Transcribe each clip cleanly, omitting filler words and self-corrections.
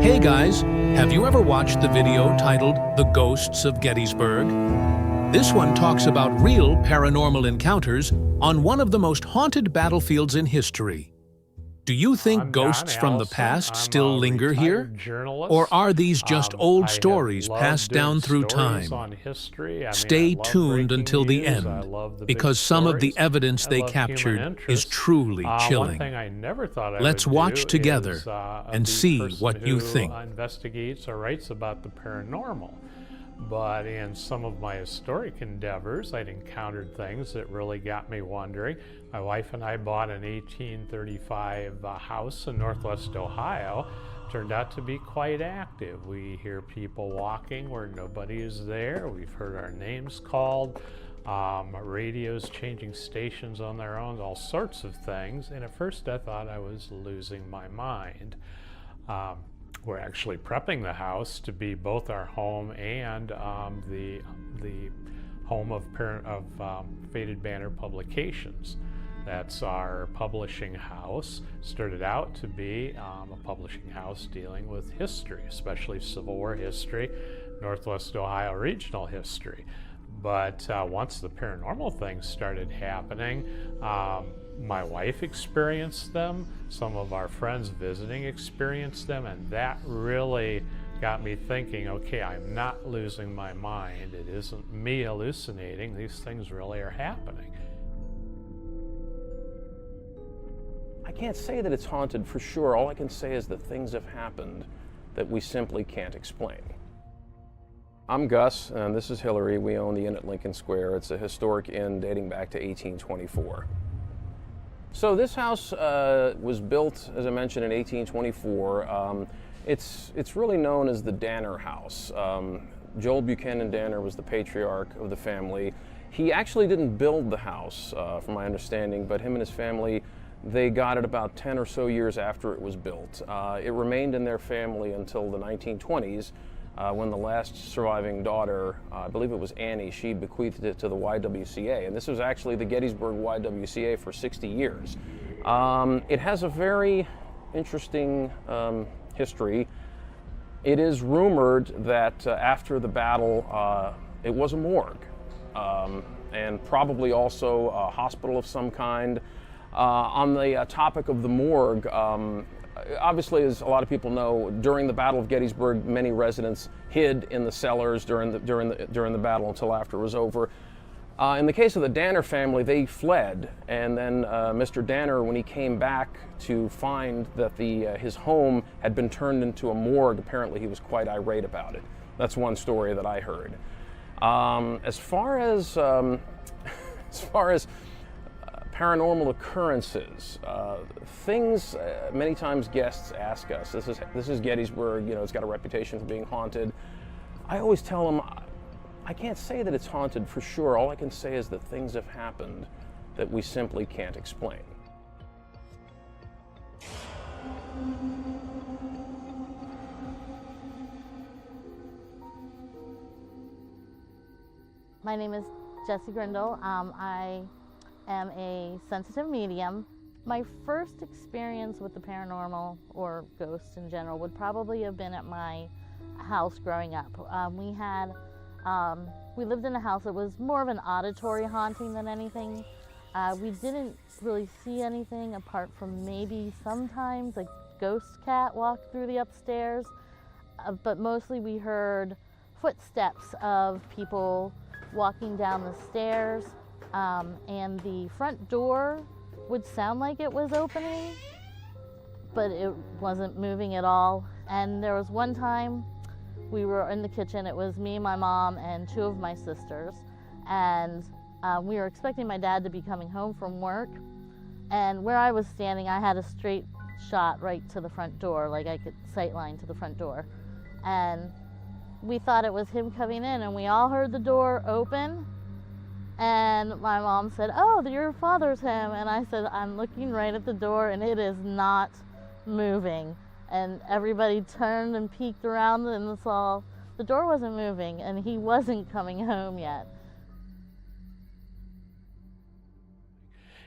Hey guys, have you ever watched the video titled The Ghosts of Gettysburg? This one talks about real paranormal encounters on one of the most haunted battlefields in history. Do you think ghosts from the past still linger here? Or are these just old stories passed down through time? Stay tuned until the end, because some of the evidence they captured is truly chilling. Let's watch together and see what you think. Investigates or writes about the paranormal. But in some of my historic endeavors, I'd encountered things that really got me wondering. My wife and I bought an 1835 house in Northwest Ohio. Turned out to be quite active. We hear people walking where nobody is there. We've heard our names called. Radios changing stations on their own, all sorts of things. And at first I thought I was losing my mind. We're actually prepping the house to be both our home and the home of Faded Banner Publications. That's our publishing house. Started out to be a publishing house dealing with history, especially Civil War history, Northwest Ohio regional history. But once the paranormal things started happening, my wife experienced them, some of our friends visiting experienced them, and that really got me thinking, okay, I'm not losing my mind. It isn't me hallucinating. These things really are happening. I can't say that it's haunted for sure. All I can say is that things have happened that we simply can't explain. I'm Gus, and this is Hillary. We own the Inn at Lincoln Square. It's a historic inn dating back to 1824. So this house was built, as I mentioned, in 1824. It's really known as the Danner House. Joel Buchanan Danner was the patriarch of the family. He actually didn't build the house, from my understanding, but him and his family, they got it about 10 or so years after it was built. It remained in their family until the 1920s, when the last surviving daughter, I believe it was Annie, she bequeathed it to the YWCA. And this was actually the Gettysburg YWCA for 60 years. It has a very interesting history. It is rumored that after the battle, it was a morgue, and probably also a hospital of some kind. On the topic of the morgue, obviously, as a lot of people know, during the Battle of Gettysburg, many residents hid in the cellars during the battle until after it was over. In the case of the Danner family, they fled, and then Mr. Danner, when he came back to find that his home had been turned into a morgue, apparently he was quite irate about it. That's one story that I heard. As far as paranormal occurrences, things many times guests ask us, this is Gettysburg, you know, it's got a reputation for being haunted. I always tell them, I can't say that it's haunted for sure. All I can say is that things have happened that we simply can't explain. My name is Jessie Grindle. I am a sensitive medium. My first experience with the paranormal, or ghosts in general, would probably have been at my house growing up. We lived in a house that was more of an auditory haunting than anything. We didn't really see anything apart from maybe sometimes a ghost cat walk through the upstairs, but mostly we heard footsteps of people walking down the stairs. And the front door would sound like it was opening, but it wasn't moving at all. And there was one time we were in the kitchen. It was me, my mom, and two of my sisters. And we were expecting my dad to be coming home from work. And where I was standing, I had a straight shot right to the front door, like I could sight line to the front door. And we thought it was him coming in, and we all heard the door open. And my mom said, "Oh, your father's him." And I said, "I'm looking right at the door and it is not moving." And everybody turned and peeked around and saw the door wasn't moving and he wasn't coming home yet.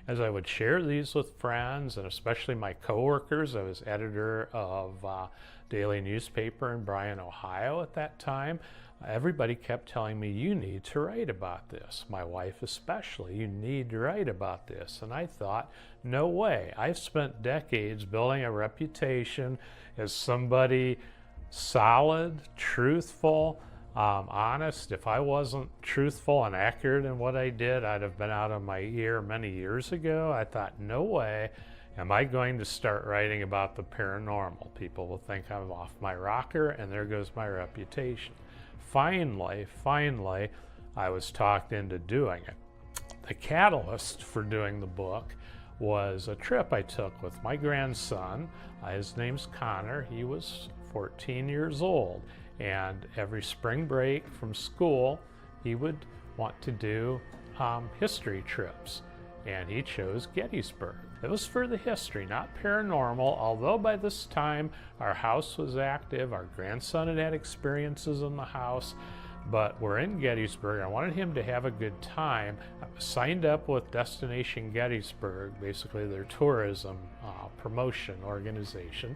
as I would share these with friends, and especially my coworkers, I was editor of a daily newspaper in Bryan, Ohio at that time. Everybody kept telling me, you need to write about this. My wife especially, you need to write about this. And I thought, no way. I've spent decades building a reputation as somebody solid, truthful, honest. If I wasn't truthful and accurate in what I did, I'd have been out of my ear many years ago. I thought, no way am I going to start writing about the paranormal. People will think I'm off my rocker, and there goes my reputation. Finally, I was talked into doing it. The catalyst for doing the book was a trip I took with my grandson. His name's Connor. He was 14 years old. And every spring break from school, he would want to do history trips. And he chose Gettysburg. It was for the history, not paranormal, although by this time our house was active, our grandson had had experiences in the house, but we're in Gettysburg. I wanted him to have a good time. I was signed up with Destination Gettysburg, basically their tourism promotion organization.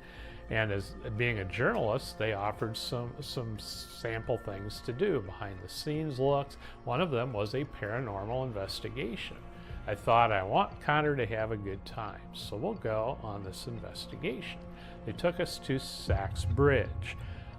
And as being a journalist, they offered some sample things to do, behind the scenes looks. One of them was a paranormal investigation. I thought, I want Connor to have a good time, so we'll go on this investigation. They took us to Sachs Bridge.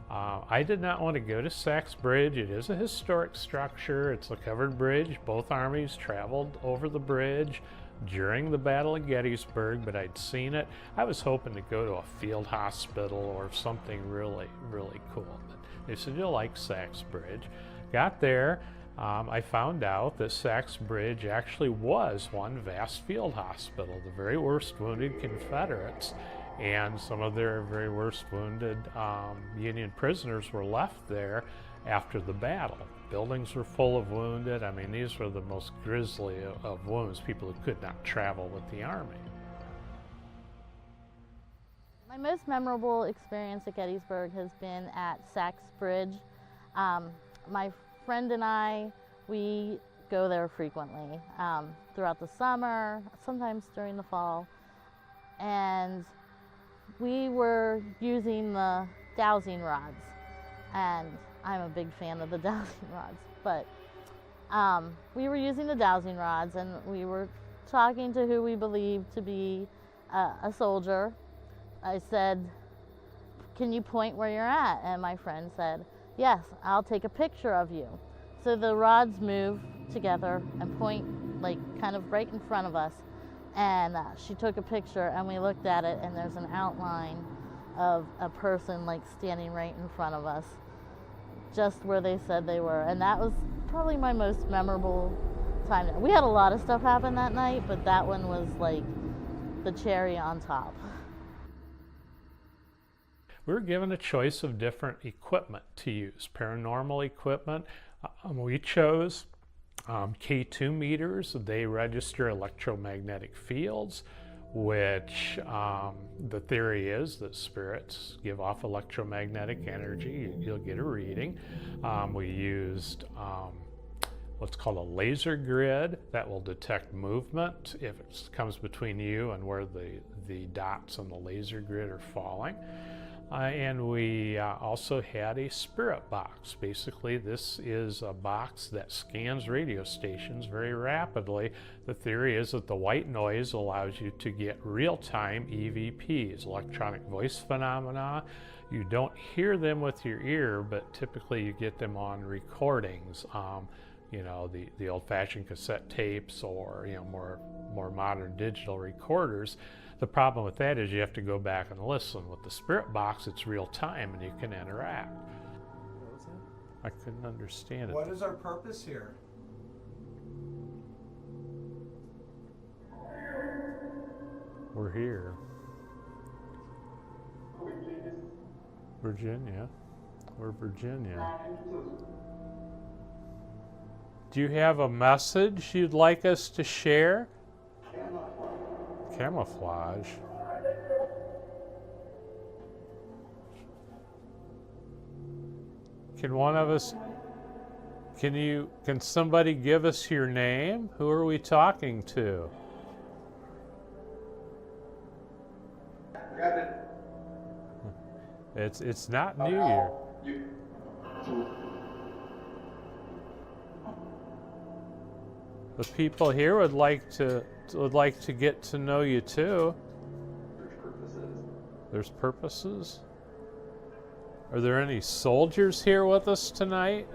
I did not want to go to Sachs Bridge. It is a historic structure. It's a covered bridge. Both armies traveled over the bridge during the Battle of Gettysburg, but I'd seen it. I was hoping to go to a field hospital or something really, really cool. But they said, you'll like Sachs Bridge. Got there. I found out that Sachs Bridge actually was one vast field hospital. The very worst wounded Confederates and some of their very worst wounded Union prisoners were left there after the battle. Buildings were full of wounded. I mean, these were the most grisly of wounds, people who could not travel with the Army. My most memorable experience at Gettysburg has been at Sachs Bridge. My friend and I, we go there frequently throughout the summer, sometimes during the fall, and we were using the dowsing rods, and I'm a big fan of the dowsing rods, but we were using the dowsing rods, and we were talking to who we believed to be a soldier. I said, can you point where you're at? And my friend said, yes, I'll take a picture of you. So the rods move together and point like kind of right in front of us. And she took a picture, and we looked at it, and there's an outline of a person like standing right in front of us, just where they said they were. And that was probably my most memorable time. We had a lot of stuff happen that night, but that one was like the cherry on top. We were given a choice of different equipment to use, paranormal equipment. We chose K2 meters. They register electromagnetic fields, which the theory is that spirits give off electromagnetic energy. You'll get a reading. We used what's called a laser grid that will detect movement if it comes between you and where the dots on the laser grid are falling. And we also had a spirit box. Basically, this is a box that scans radio stations very rapidly. The theory is that the white noise allows you to get real-time EVPs, electronic voice phenomena. You don't hear them with your ear, but typically you get them on recordings. You know, the old-fashioned cassette tapes, or more modern digital recorders. The problem with that is you have to go back and listen. With the spirit box, it's real time and you can interact. What was that? I couldn't understand it. What is our purpose here? We're here. Virginia. We're Virginia. Do you have a message you'd like us to share? Camouflage. Can one of us, can somebody give us your name? Who are we talking to? It's not New Year. The people here would like to get to know you too. There's purposes. Are there any soldiers here with us tonight?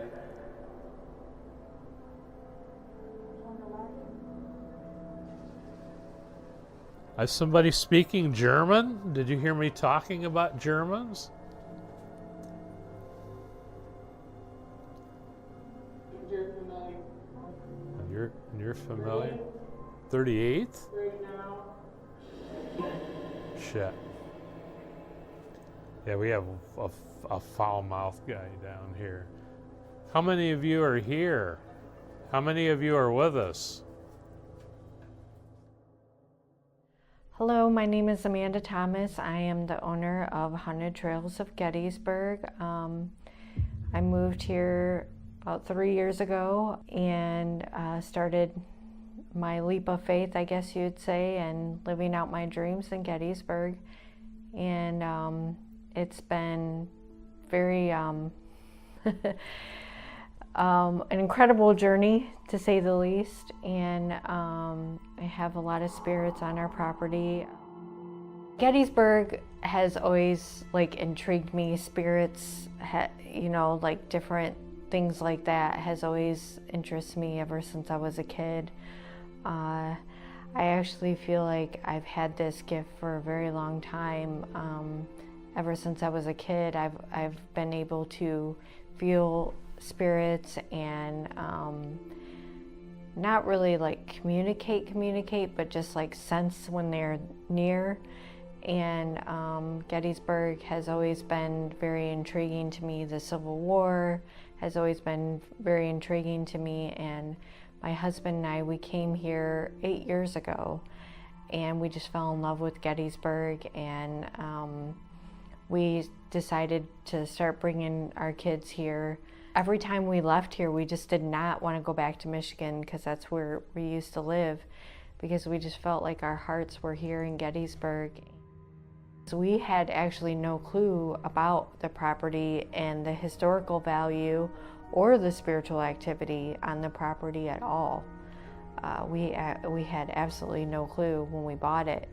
Is somebody speaking German? Did you hear me talking about Germans? You're familiar? 38th? Right now. Shit. Yeah, we have a foul-mouthed guy down here. How many of you are here? How many of you are with us? Hello, my name is Amanda Thomas. I am the owner of Haunted Trails of Gettysburg. I moved here about 3 years ago and started my leap of faith, I guess you'd say, and living out my dreams in Gettysburg. And it's been very an incredible journey, to say the least. And I have a lot of spirits on our property. Gettysburg has always intrigued me. Spirits, different things like that has always interested me ever since I was a kid. I actually feel like I've had this gift for a very long time. Ever since I was a kid, I've been able to feel spirits and not really communicate, but just sense when they're near. And Gettysburg has always been very intriguing to me. The Civil War has always been very intriguing to me. And my husband and I, we came here 8 years ago, and we just fell in love with Gettysburg. And we decided to start bringing our kids here. Every time we left here, we just did not want to go back to Michigan, because that's where we used to live, because we just felt like our hearts were here in Gettysburg. So we had actually no clue about the property and the historical value or the spiritual activity on the property at all. We had absolutely no clue when we bought it.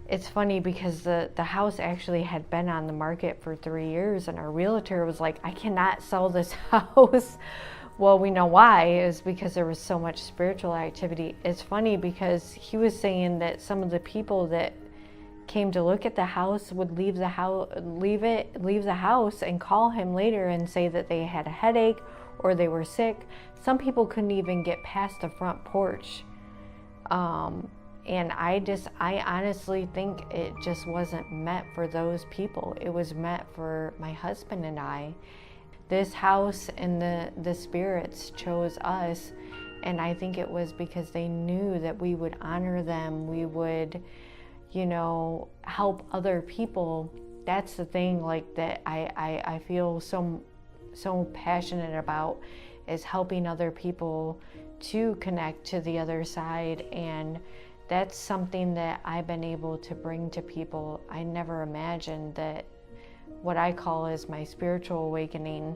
It's funny because the house actually had been on the market for 3 years, and our realtor was like, I cannot sell this house. Well, we know why, is because there was so much spiritual activity. It's funny because he was saying that some of the people that came to look at the house would leave the house and call him later and say that they had a headache or they were sick. Some people couldn't even get past the front porch. And I honestly think it just wasn't meant for those people. It was meant for my husband and I. This house and the spirits chose us, and I think it was because they knew that we would honor them, we would, help other people. That's the thing that I feel so passionate about, is helping other people to connect to the other side. And that's something that I've been able to bring to people. I never imagined that what I call is my spiritual awakening,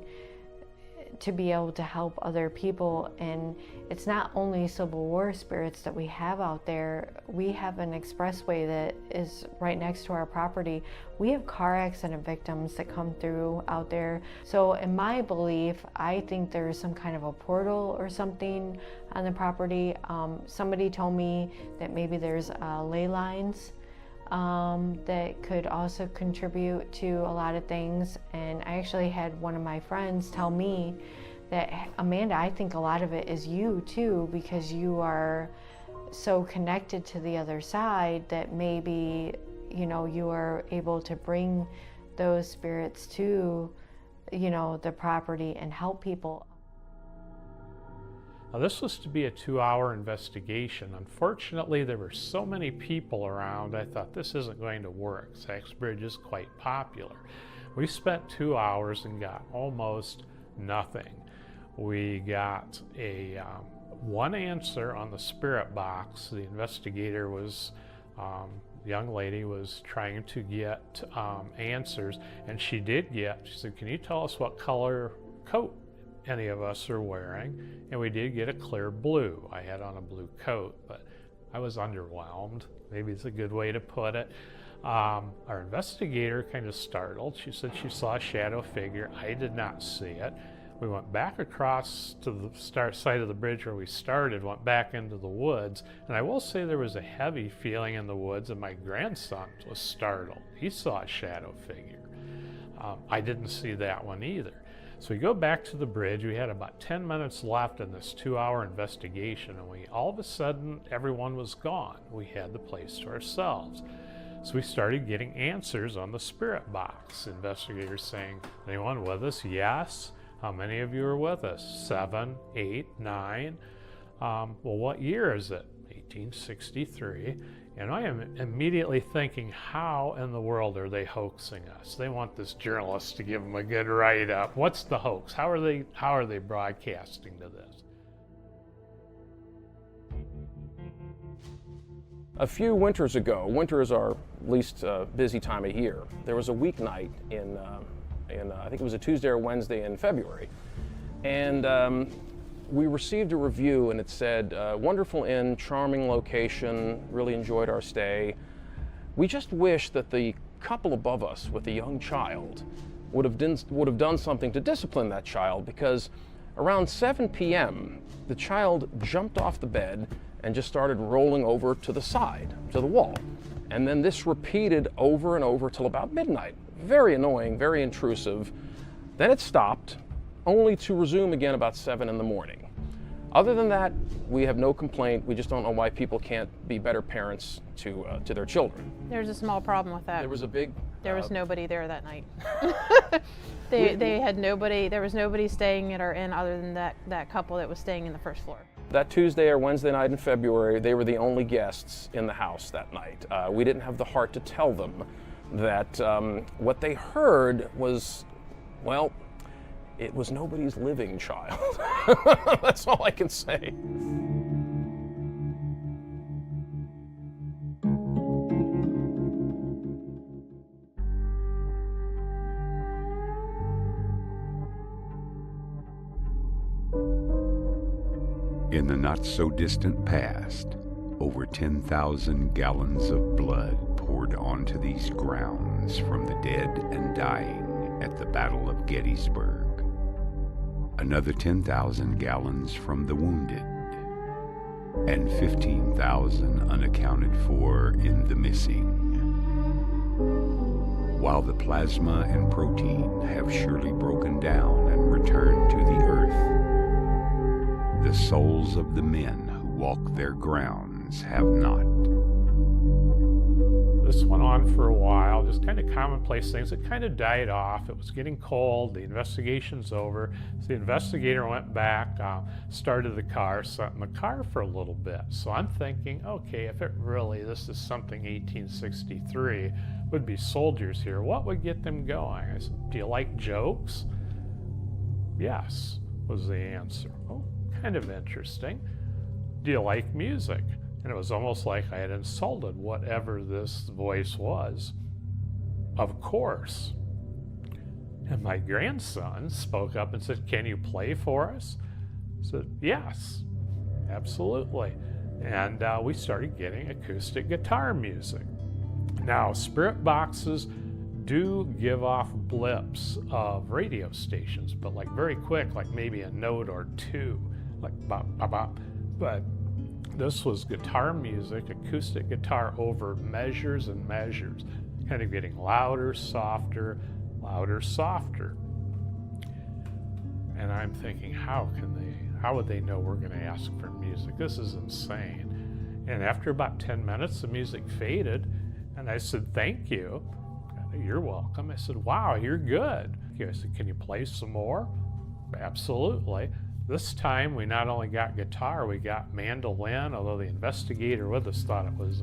to be able to help other people. And it's not only Civil War spirits that we have out there. We have an expressway that is right next to our property. We have car accident victims that come through out there. So in my belief, I think there's some kind of a portal or something on the property. Somebody told me that maybe there's ley lines that could also contribute to a lot of things. And I actually had one of my friends tell me that, Amanda, I think a lot of it is you too, because you are so connected to the other side that maybe, you are able to bring those spirits to, the property and help people. Now, this was to be a 2-hour investigation. Unfortunately, there were so many people around, I thought this isn't going to work. Sachs Bridge is quite popular. We spent 2 hours and got almost nothing. We got one answer on the spirit box. The investigator was young lady was trying to get answers, and she said, can you tell us what color coat any of us are wearing? And we did get a clear blue. I had on a blue coat, but I was underwhelmed. Maybe it's a good way to put it. Our investigator kind of startled. She said she saw a shadow figure. I did not see it. We went back across to the side of the bridge where we started, went back into the woods, and I will say there was a heavy feeling in the woods, and my grandson was startled. He saw a shadow figure. I didn't see that one either. So we go back to the bridge. We had about 10 minutes left in this 2-hour investigation, and all of a sudden, everyone was gone. We had the place to ourselves. So we started getting answers on the spirit box. Investigators saying, anyone with us? Yes. How many of you are with us? 7, 8, 9. Well, what year is it? 1863. And I am immediately thinking, how in the world are they hoaxing us? They want this journalist to give them a good write-up. What's the hoax? How are they broadcasting to this? A few winters ago, winter is our least busy time of year, there was a weeknight in I think it was a Tuesday or Wednesday in February. And we received a review, and it said, wonderful inn, charming location, really enjoyed our stay. We just wish that the couple above us with a young child would have done something to discipline that child, because around 7 p.m., the child jumped off the bed and just started rolling over to the side, to the wall. And then this repeated over and over till about midnight. Very annoying, very intrusive. Then it stopped, only to resume again about 7 in the morning. Other than that, we have no complaint. We just don't know why people can't be better parents to their children. There's a small problem with that. There was a big... There was nobody there that night. They had nobody, there was nobody staying at our inn other than that couple that was staying in the first floor. That Tuesday or Wednesday night in February, they were the only guests in the house that night. We didn't have the heart to tell them that what they heard was, well, it was nobody's living child. That's all I can say. In the not-so-distant past, over 10,000 gallons of blood poured onto these grounds from the dead and dying at the Battle of Gettysburg. Another 10,000 gallons from the wounded, and 15,000 unaccounted for in the missing. While the plasma and protein have surely broken down and returned to the earth, the souls of the men who walk their grounds have not. This went on for a while, just kind of commonplace things. It kind of died off. It was getting cold. The investigation's over. So the investigator went back, started the car, sat in the car for a little bit. So I'm thinking, okay, if this is something 1863, would be soldiers here, what would get them going? I said, do you like jokes? Yes, was the answer. Oh, kind of interesting. Do you like music? And it was almost like I had insulted whatever this voice was. Of course. And my grandson spoke up and said, can you play for us? I said, yes, absolutely. And we started getting acoustic guitar music. Now, spirit boxes do give off blips of radio stations, but like very quick, like maybe a note or two, like bop, bop, bop. But this was guitar music, acoustic guitar over measures and measures, kind of getting louder, softer, louder, softer. And I'm thinking, how would they know we're going to ask for music? This is insane. And after about 10 minutes, the music faded, and I said, thank you. You're welcome. I said, wow, you're good. I said, can you play some more? Absolutely. This time, we not only got guitar, we got mandolin, although the investigator with us thought it was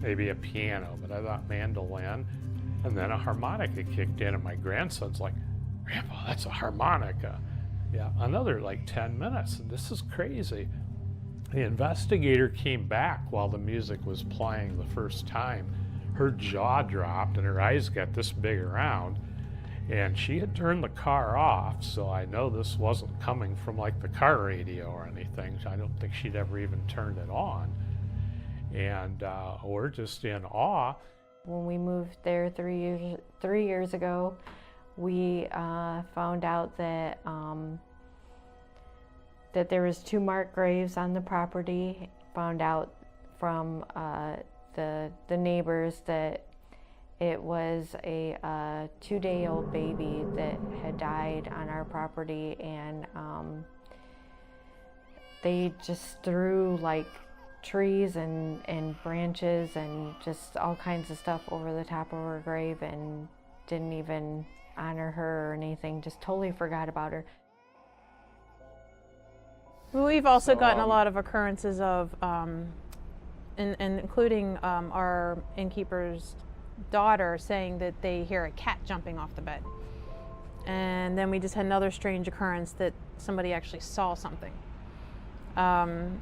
maybe a piano, but I thought mandolin. And then a harmonica kicked in, and my grandson's like, Grandpa, that's a harmonica. Yeah, another like 10 minutes. This is crazy. The investigator came back while the music was playing the first time, her jaw dropped and her eyes got this big around. And she had turned the car off, so I know this wasn't coming from like the car radio or anything. I don't think she'd ever even turned it on. And we're just in awe. When we moved there 3 years ago, we found out that that there was 2 marked graves on the property. Found out from the neighbors that it was a 2-day-old baby that had died on our property, and they just threw like trees and branches and just all kinds of stuff over the top of her grave and didn't even honor her or anything, just totally forgot about her. We've also gotten a lot of occurrences of, including our innkeeper's daughter saying that they hear a cat jumping off the bed. And then we just had another strange occurrence that somebody actually saw something. The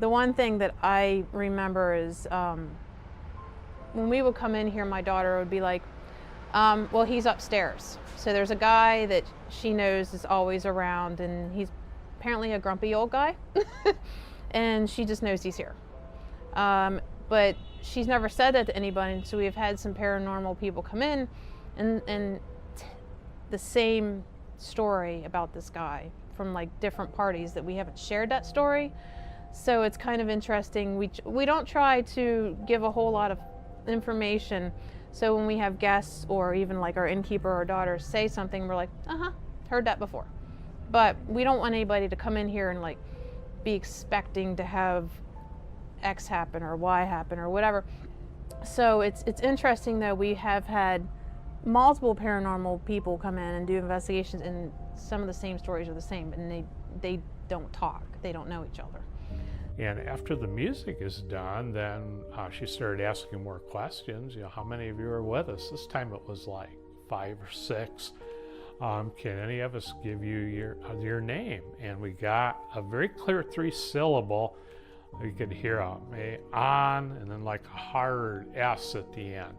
one thing that I remember is when we would come in here, my daughter would be like, well, he's upstairs. So there's a guy that she knows is always around, and he's apparently a grumpy old guy. And she just knows he's here. But she's never said that to anybody, so we've had some paranormal people come in and the same story about this guy from like different parties that we haven't shared that story. So it's kind of interesting. We don't try to give a whole lot of information. So when we have guests or even like our innkeeper or daughter say something, we're like, heard that before. But we don't want anybody to come in here and like be expecting to have X happen or Y happen or whatever. So it's interesting though, we have had multiple paranormal people come in and do investigations, and some of the same stories are the same, and they don't talk, they don't know each other. And after the music is done, then she started asking more questions. You know, how many of you are with us? This time it was like 5 or 6. Can any of us give you your name? And we got a very clear 3-syllable. You could hear a on and then like a hard S at the end.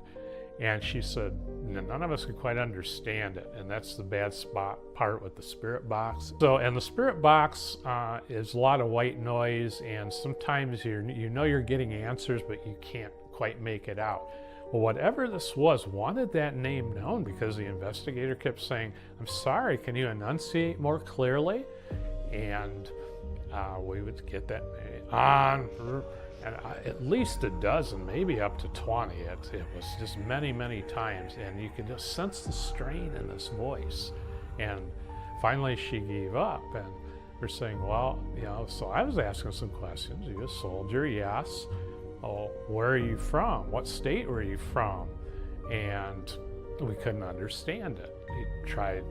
And she said, none of us could quite understand it. And that's the bad part with the spirit box. So, and the spirit box is a lot of white noise, and sometimes you know you're getting answers, but you can't quite make it out. Well, whatever this was wanted that name known, because the investigator kept saying, I'm sorry, can you enunciate more clearly? And we would get that on, and at least a dozen, maybe up to 20. It was just many, many times, and you could just sense the strain in this voice. And finally she gave up, and we're saying, well, you know, so I was asking some questions. Are you a soldier? Yes. Oh, where are you from? What state were you from? And we couldn't understand it. We tried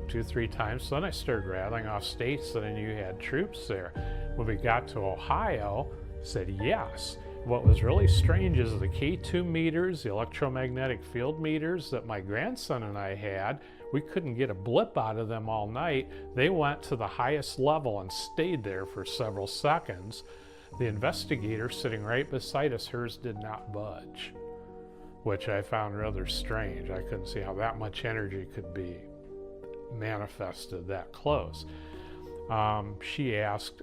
2 or 3 times. So then I started rattling off states that I knew had troops there. When we got to Ohio, said yes. What was really strange is the K2 meters, the electromagnetic field meters that my grandson and I had, we couldn't get a blip out of them all night. They went to the highest level and stayed there for several seconds. The investigator sitting right beside us, hers did not budge, which I found rather strange. I couldn't see how that much energy could be manifested that close. She asked,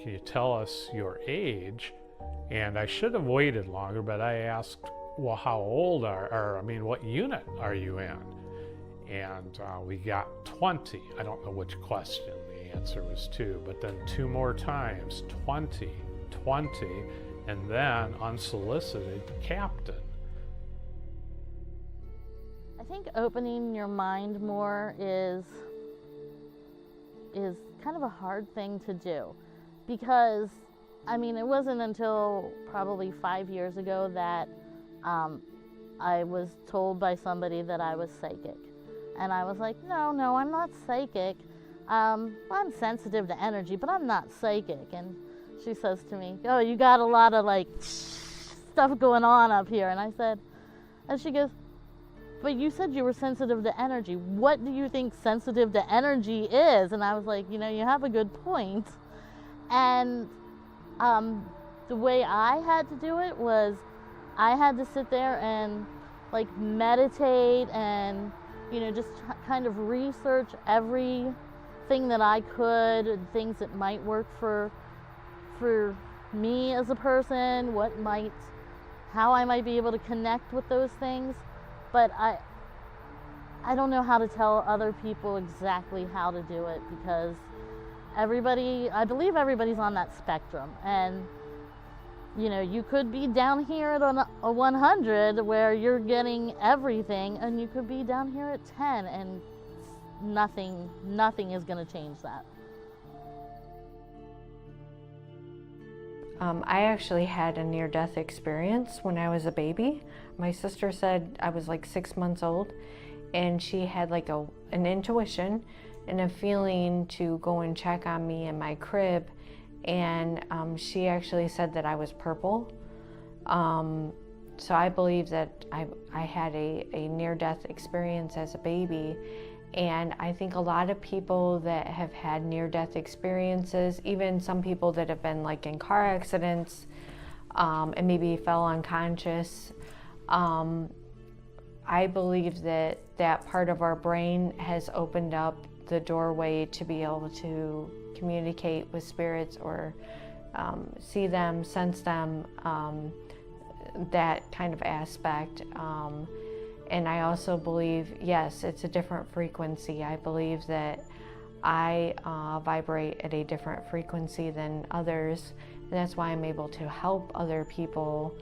can you tell us your age? And I should have waited longer, but I asked, well, how old what unit are you in? And we got 20. I don't know which question. The answer was 2, but then 2 more times, 20, and then unsolicited, captain. I think opening your mind more is kind of a hard thing to do, because I mean, it wasn't until probably 5 years ago that I was told by somebody that I was psychic. And I was like, no, I'm not psychic. I'm sensitive to energy, but I'm not psychic. And she says to me, oh, you got a lot of like stuff going on up here. And she goes, but you said you were sensitive to energy. What do you think sensitive to energy is? And I was like, you have a good point. And the way I had to do it was I had to sit there and like meditate and, you know, just kind of research everything that I could, and things that might work for me as a person, how I might be able to connect with those things. But I don't know how to tell other people exactly how to do it, because I believe everybody's on that spectrum. And, you know, you could be down here at a 100 where you're getting everything, and you could be down here at 10 and nothing is going to change that. I actually had a near-death experience when I was a baby. My sister said I was like 6 months old, and she had like an intuition and a feeling to go and check on me in my crib, and she actually said that I was purple. So I believe that I had a near-death experience as a baby. And I think a lot of people that have had near-death experiences, even some people that have been like in car accidents and maybe fell unconscious, I believe that that part of our brain has opened up the doorway to be able to communicate with spirits or see them, sense them, that kind of aspect. And I also believe, yes, it's a different frequency. I believe that I vibrate at a different frequency than others, and that's why I'm able to help other people.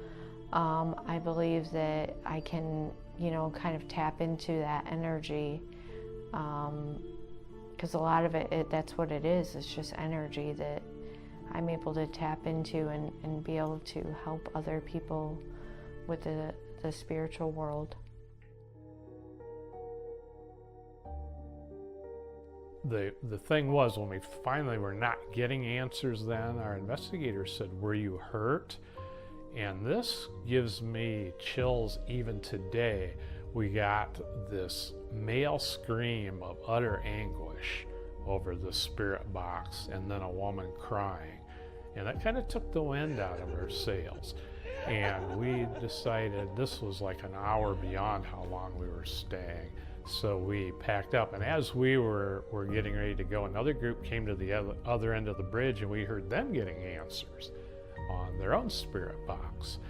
I believe that I can, you know, kind of tap into that energy, because a lot of it, that's what it is. It's just energy that I'm able to tap into and be able to help other people with the spiritual world. The thing was, when we finally were not getting answers, then our investigators said, "Were you hurt?" And this gives me chills even today. We got this male scream of utter anguish over the spirit box, and then a woman crying. And that kind of took the wind out of our sails. And we decided this was like an hour beyond how long we were staying. So we packed up, and as we were getting ready to go, another group came to the other end of the bridge, and we heard them getting answers on their own spirit box.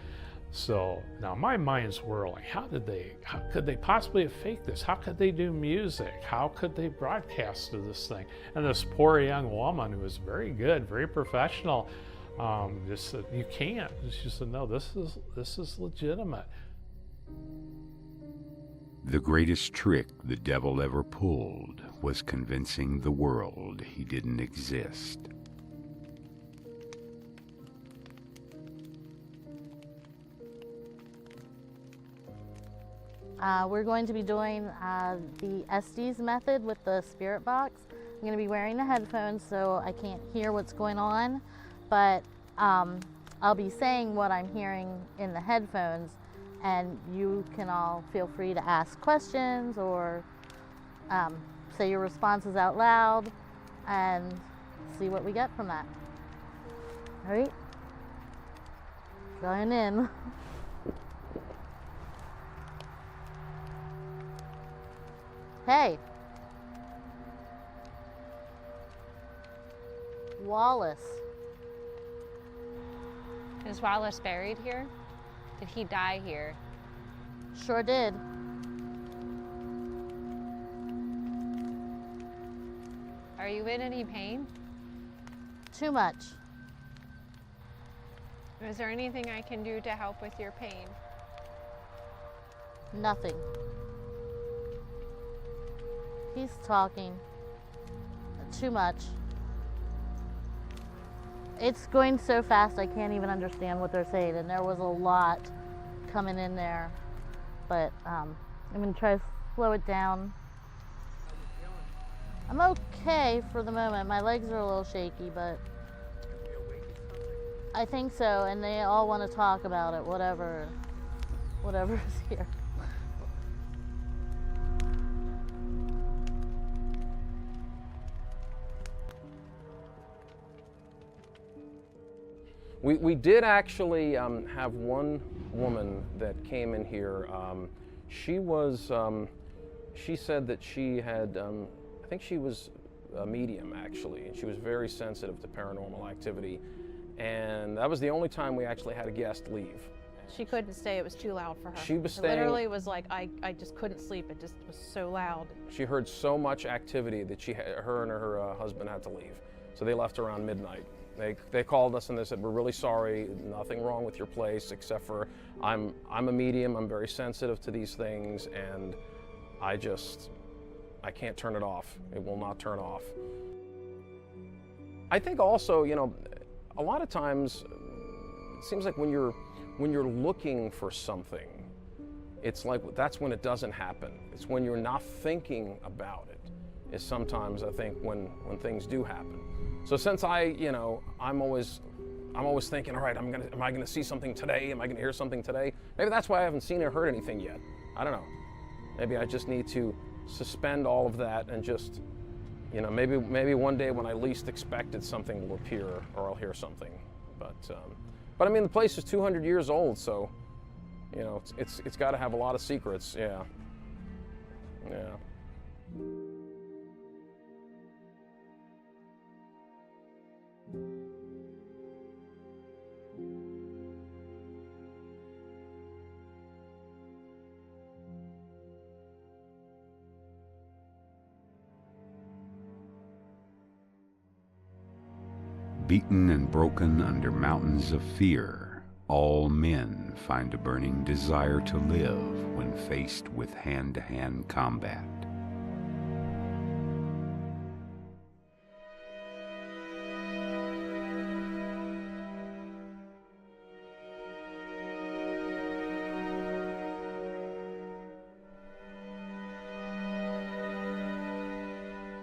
So now my mind's whirling. How could they possibly have faked this? How could they do music? How could they broadcast to this thing? And this poor young woman who was very good, very professional, just said, "You can't." She said, "No, this is legitimate." The greatest trick the devil ever pulled was convincing the world he didn't exist. We're going to be doing the Estes method with the spirit box. I'm going to be wearing the headphones so I can't hear what's going on, but I'll be saying what I'm hearing in the headphones, and you can all feel free to ask questions or say your responses out loud and see what we get from that. All right? Going in. Hey. Wallace. Is Wallace buried here? Did he die here? Sure did. Are you in any pain? Too much. Is there anything I can do to help with your pain? Nothing. He's talking. Too much. It's going so fast I can't even understand what they're saying, and there was a lot coming in there. But I'm going to try to slow it down. I'm okay for the moment. My legs are a little shaky, but I think so, and they all want to talk about it, whatever is here. We did actually have one woman that came in here. She said that she had, I think she was a medium actually, and she was very sensitive to paranormal activity. And that was the only time we actually had a guest leave. She couldn't stay, it was too loud for her. She was It staying. literally was like, I just couldn't sleep, it just was so loud. She heard so much activity that her and her husband had to leave. So they left around midnight. They called us and they said, we're really sorry, nothing wrong with your place except for I'm a medium, I'm very sensitive to these things, and I can't turn it off. It will not turn off. I think also, you know, a lot of times it seems like when you're looking for something, it's like that's when it doesn't happen. It's when you're not thinking about it is sometimes I think when things do happen. So since I'm always thinking, all right, am I gonna see something today? Am I gonna hear something today? Maybe that's why I haven't seen or heard anything yet. I don't know. Maybe I just need to suspend all of that and just, you know, maybe one day when I least expect it, something will appear or I'll hear something. But I mean, the place is 200 years old, so, you know, it's got to have a lot of secrets. Yeah. Yeah. Beaten and broken under mountains of fear, all men find a burning desire to live when faced with hand-to-hand combat.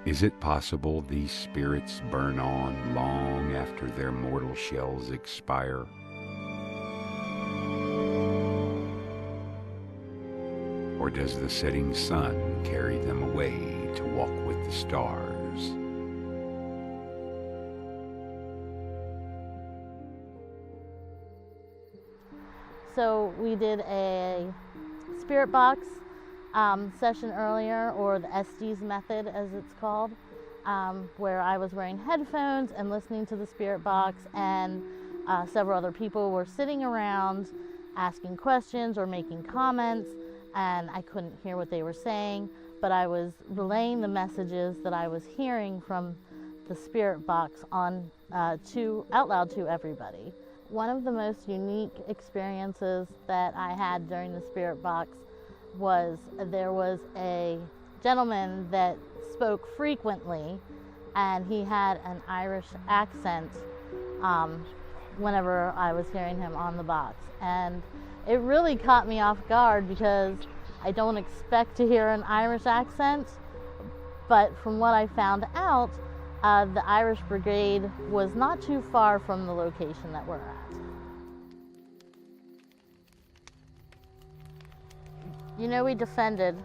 Is it possible these spirits burn on long after their mortal shells expire? Or does the setting sun carry them away to walk with the stars? So we did a spirit box session earlier, or the Estes method as it's called, where I was wearing headphones and listening to the spirit box, and several other people were sitting around asking questions or making comments, and I couldn't hear what they were saying, but I was relaying the messages that I was hearing from the spirit box on out loud to everybody. One of the most unique experiences that I had during the spirit box was there was a gentleman that spoke frequently, and he had an Irish accent whenever I was hearing him on the box. And it really caught me off guard because I don't expect to hear an Irish accent, but from what I found out, the Irish Brigade was not too far from the location that we're at. You know, we defended.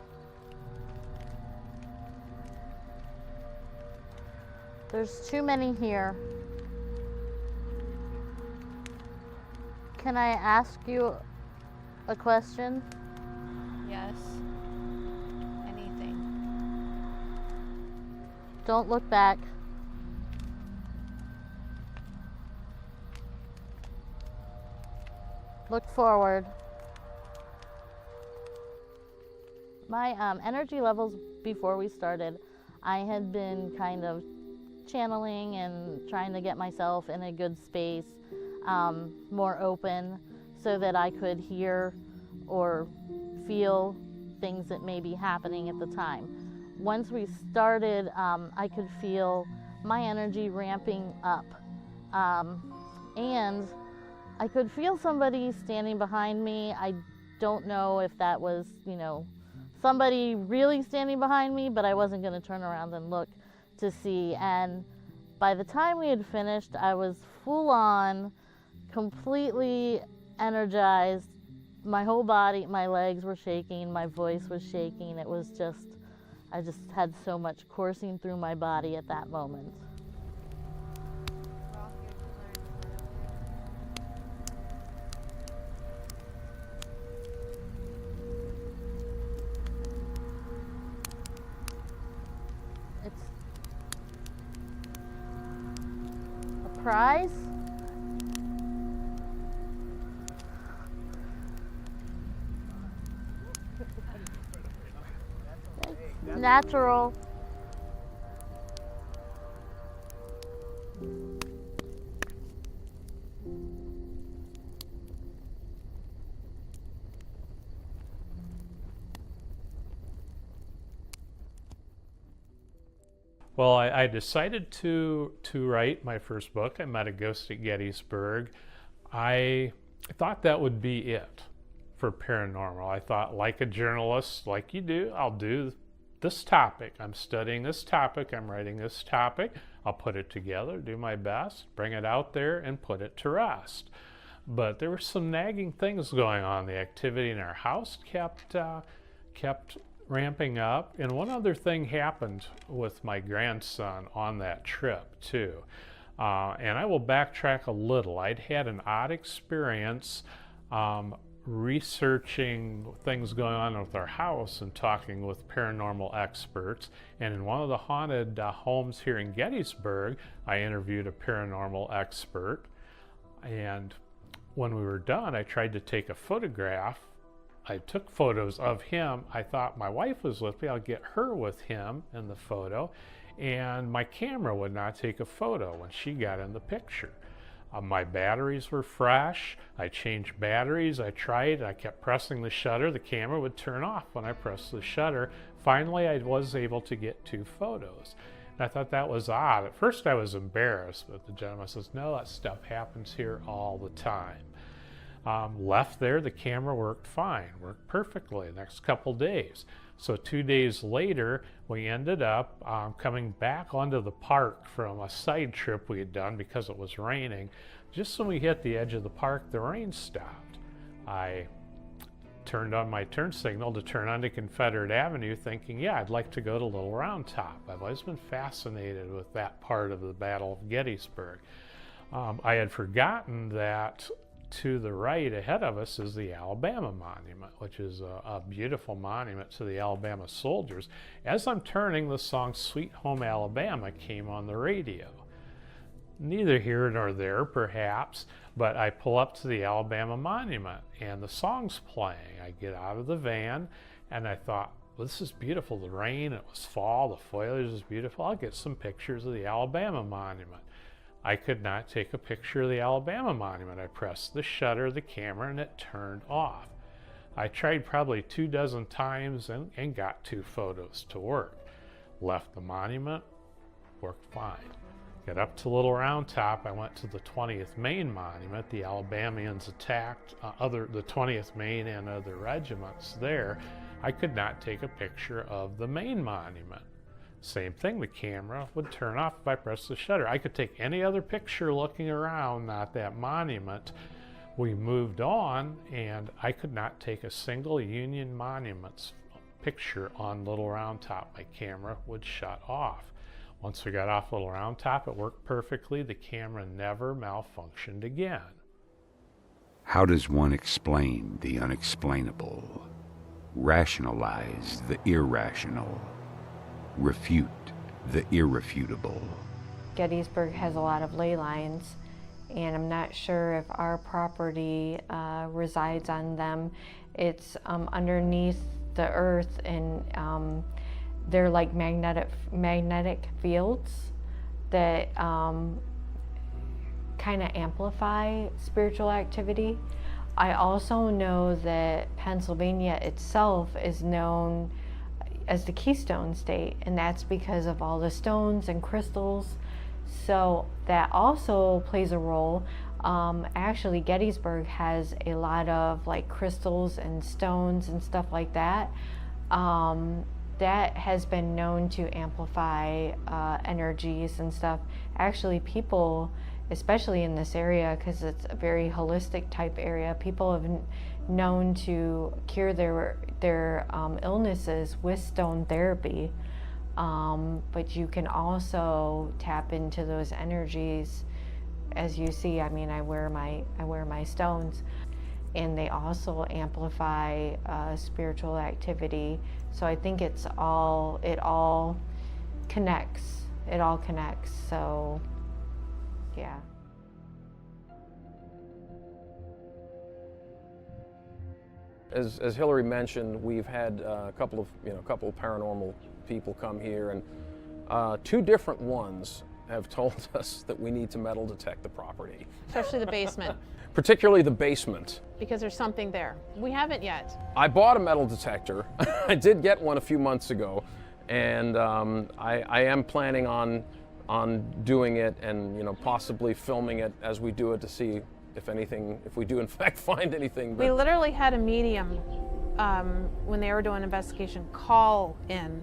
There's too many here. Can I ask you a question? Yes. Anything. Don't look back. Look forward. My energy levels before we started, I had been kind of channeling and trying to get myself in a good space, more open, so that I could hear or feel things that may be happening at the time. Once we started, I could feel my energy ramping up, and I could feel somebody standing behind me. I don't know if that was, you know, somebody really standing behind me, but I wasn't going to turn around and look to see. And by the time we had finished, I was full on, completely energized. My whole body, my legs were shaking, my voice was shaking. It was just, I just had so much coursing through my body at that moment. surprise. Natural. Well, I decided to write my first book. I Met a Ghost at Gettysburg. I thought that would be it for paranormal. I thought, like a journalist, like you do, I'll do this topic. I'm studying this topic. I'm writing this topic. I'll put it together, do my best, bring it out there, and put it to rest. But there were some nagging things going on. The activity in our house kept ramping up, and one other thing happened with my grandson on that trip too. And I will backtrack a little. I'd had an odd experience researching things going on with our house and talking with paranormal experts. And in one of the haunted homes here in Gettysburg, I interviewed a paranormal expert. And when we were done, I tried to take a photograph. I took photos of him. I thought my wife was with me. I'll get her with him in the photo. And my camera would not take a photo when she got in the picture. My batteries were fresh. I changed batteries. I tried. I kept pressing the shutter. The camera would turn off when I pressed the shutter. Finally, I was able to get 2 photos. And I thought that was odd. At first, I was embarrassed, but the gentleman says, no, that stuff happens here all the time. Left there, the camera worked fine, worked perfectly the next couple days. So 2 days later, we ended up coming back onto the park from a side trip we had done because it was raining. Just when we hit the edge of the park, the rain stopped. I turned on my turn signal to turn onto Confederate Avenue thinking, yeah, I'd like to go to Little Round Top. I've always been fascinated with that part of the Battle of Gettysburg. I had forgotten that to the right ahead of us is the Alabama Monument, which is a beautiful monument to the Alabama soldiers. As I'm turning, the song Sweet Home Alabama came on the radio. Neither here nor there, perhaps, but I pull up to the Alabama Monument and the song's playing. I get out of the van and I thought, well, this is beautiful. The rain, it was fall, the foliage is beautiful. I'll get some pictures of the Alabama Monument. I could not take a picture of the Alabama Monument. I pressed the shutter of the camera and it turned off. I tried probably 24 times and got 2 photos to work. Left the monument, worked fine. Got up to Little Round Top, I went to the 20th Maine Monument. The Alabamians attacked the 20th Maine and other regiments there. I could not take a picture of the Maine Monument. Same thing, the camera would turn off if I pressed the shutter. I could take any other picture looking around, not that monument. We moved on, and I could not take a single Union Monuments picture on Little Round Top. My camera would shut off. Once we got off Little Round Top, it worked perfectly. The camera never malfunctioned again. How does one explain the unexplainable? Rationalize the irrational? Refute the irrefutable? Gettysburg has a lot of ley lines, and I'm not sure if our property resides on them. It's underneath the earth, and they're like magnetic fields that kind of amplify spiritual activity. I also know that Pennsylvania itself is known as the Keystone State, and that's because of all the stones and crystals. So that also plays a role. Actually, Gettysburg has a lot of like crystals and stones and stuff like that. That has been known to amplify energies and stuff. Actually, people, especially in this area, because it's a very holistic type area, people have known to cure their illnesses with stone therapy. But you can also tap into those energies. As you see, I mean, I wear my stones, and they also amplify spiritual activity. So I think it all connects. It all connects. So Yeah. As Hillary mentioned, we've had a couple of paranormal people come here, and 2 different ones have told us that we need to metal detect the property. Especially the basement, Particularly the basement. because there's something there. We haven't yet. I bought a metal detector. I did get one a few months ago, and I am planning on doing it and possibly filming it as we do it to see if we do in fact find anything. We literally had a medium when they were doing an investigation call in,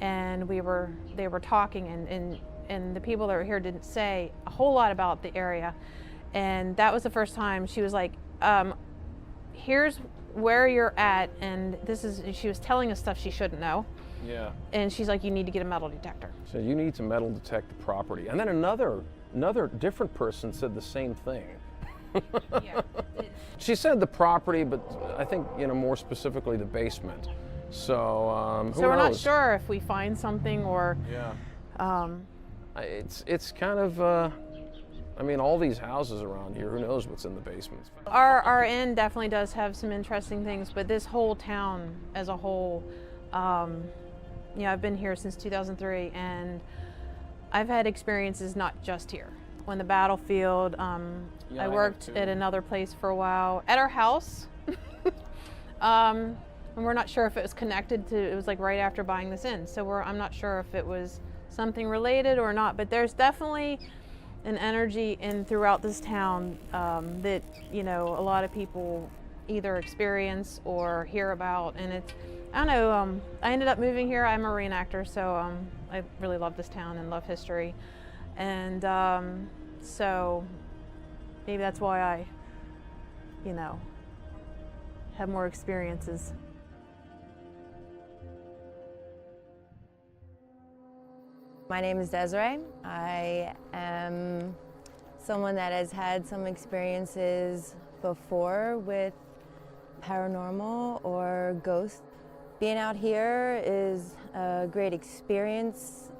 and they were talking, and the people that were here didn't say a whole lot about the area, and that was the first time she was like, here's where you're at, and she was telling us stuff she shouldn't know. Yeah. And she's like, you need to get a metal detector. So you need to metal detect the property. And then another different person said the same thing. Yeah. She said the property, but I think more specifically the basement. So who So we're not knows? sure if we find something or. Yeah. It's kind of all these houses around here, who knows what's in the basements. Our inn definitely does have some interesting things, but this whole town as a whole, I've been here since 2003, and I've had experiences not just here. On the battlefield, I worked at another place for a while, at our house, and we're not sure if it was connected to, it was like right after buying this inn, so I'm not sure if it was something related or not, but there's definitely an energy throughout this town that a lot of people either experience or hear about, and it's, I don't know, I ended up moving here. I'm a reenactor, so I really love this town and love history, and so maybe that's why I have more experiences. My name is Desiree. I am someone that has had some experiences before with paranormal or ghosts. Being out here is a great experience.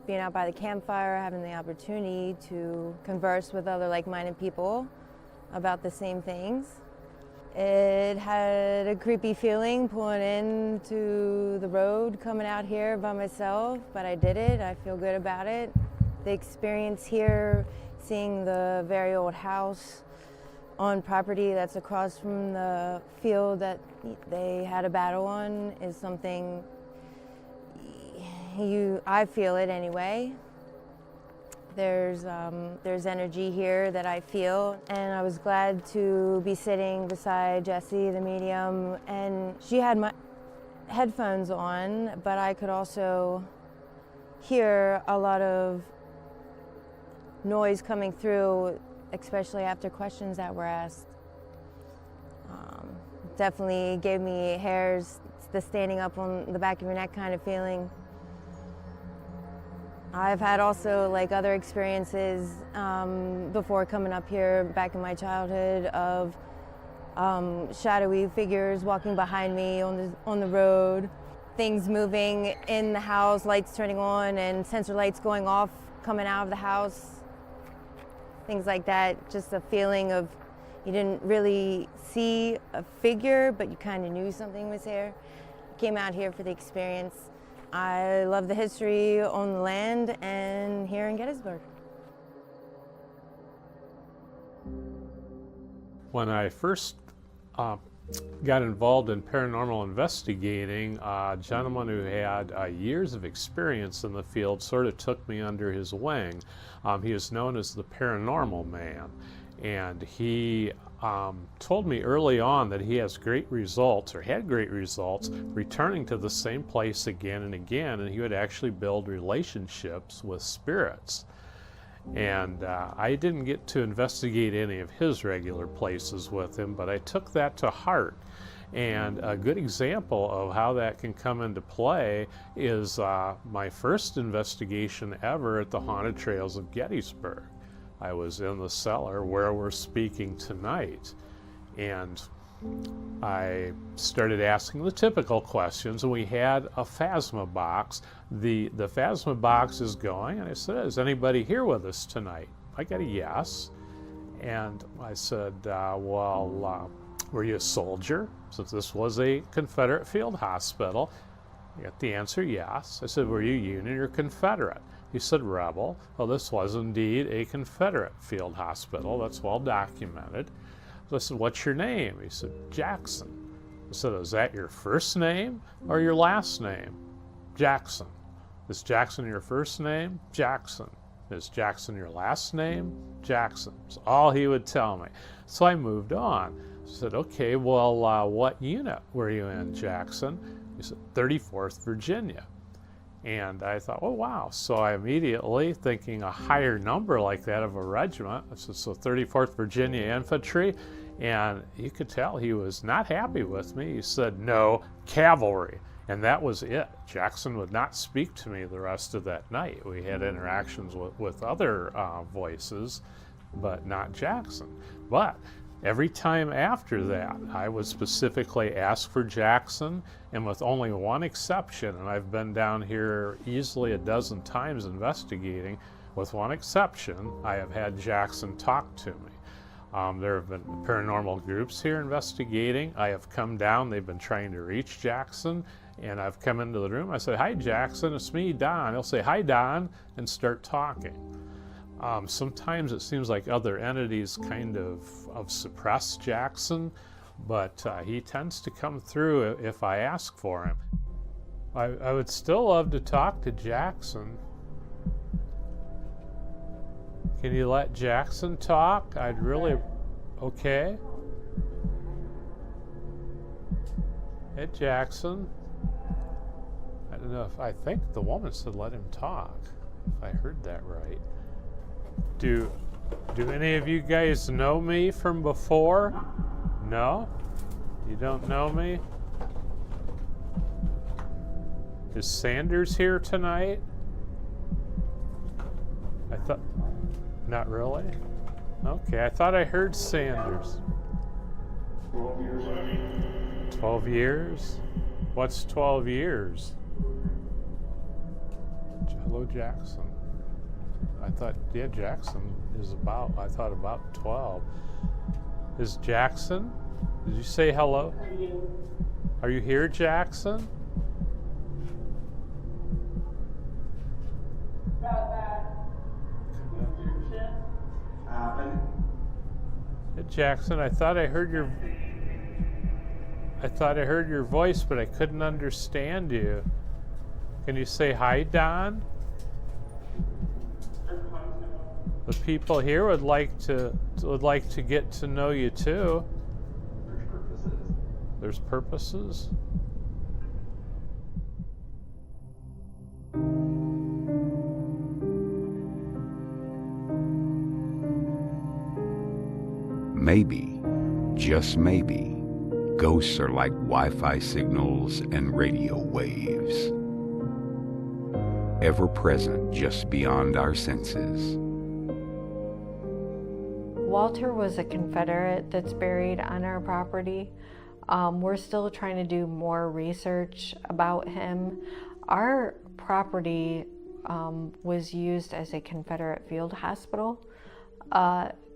Being out by the campfire, having the opportunity to converse with other like-minded people about the same things. It had a creepy feeling pulling into the road, coming out here by myself, but I did it. I feel good about it. The experience here, seeing the very old house on property that's across from the field that they had a battle on, is something I feel it anyway. There's energy here that I feel, and I was glad to be sitting beside Jessie, the medium, and she had my headphones on, but I could also hear a lot of noise coming through, especially after questions that were asked. Definitely gave me hairs, the standing up on the back of your neck kind of feeling. I've had also other experiences before coming up here back in my childhood of shadowy figures walking behind me on the road, things moving in the house, lights turning on and sensor lights going off coming out of the house, things like that. Just a feeling of you didn't really see a figure, but you kind of knew something was there. Came out here for the experience. I love the history on the land and here in Gettysburg. When I first got involved in paranormal investigating, a gentleman who had years of experience in the field sort of took me under his wing. He is known as the Paranormal Man, and he told me early on that he has great results, or had great results, returning to the same place again and again, and he would actually build relationships with spirits. And I didn't get to investigate any of his regular places with him, but I took that to heart. And a good example of how that can come into play is my first investigation ever at the Haunted Trails of Gettysburg. I was in the cellar where we're speaking tonight, and I started asking the typical questions, and we had a phasma box. The phasma box is going, and I said, is anybody here with us tonight? I got a yes. And I said, were you a soldier? Since this was a Confederate field hospital. I got the answer, yes. I said, were you Union or Confederate? He said, Rebel. Well, this was indeed a Confederate field hospital. That's well documented. So I said, what's your name? He said, Jackson. I said, is that your first name or your last name? Jackson. Is Jackson your first name? Jackson. Is Jackson your last name? Jackson. That's all he would tell me. So I moved on. I said, okay, well, what unit were you in, Jackson? He said, 34th Virginia. And I thought, oh, wow. So I immediately, thinking a higher number like that of a regiment, I said, so 34th Virginia Infantry. And you could tell he was not happy with me. He said, no, cavalry. And that was it. Jackson would not speak to me the rest of that night. We had interactions with other voices, but not Jackson. But every time after that, I would specifically ask for Jackson, and with only one exception, and I've been down here easily a dozen times investigating, with one exception, I have had Jackson talk to me. There have been paranormal groups here investigating. I have come down, they've been trying to reach Jackson, and I've come into the room. I say, hi, Jackson, it's me, Don. He'll say, hi, Don, and start talking. Sometimes it seems like other entities kind of suppress Jackson, but he tends to come through if I ask for him. I would still love to talk to Jackson. Can you let Jackson talk? I'd really... Okay. Hey, Jackson. I don't know if... I think the woman said let him talk, if I heard that right. Do any of you guys know me from before? No? You don't know me? Is Sanders here tonight? I thought... Not really? Okay, I thought I heard Sanders. 12 years. 12 years? What's 12 years? Hello, Jackson. I thought, yeah, Jackson is about 12. Is Jackson? Did you say hello? Are you here, Jackson? Hey, Jackson, I thought I heard your voice, but I couldn't understand you. Can you say hi, Don? The people here would like to get to know you too. There's purposes. Maybe, just maybe, ghosts are like Wi-Fi signals and radio waves, ever present just beyond our senses. Walter was a Confederate that's buried on our property. We're still trying to do more research about him. Our property was used as a Confederate field hospital.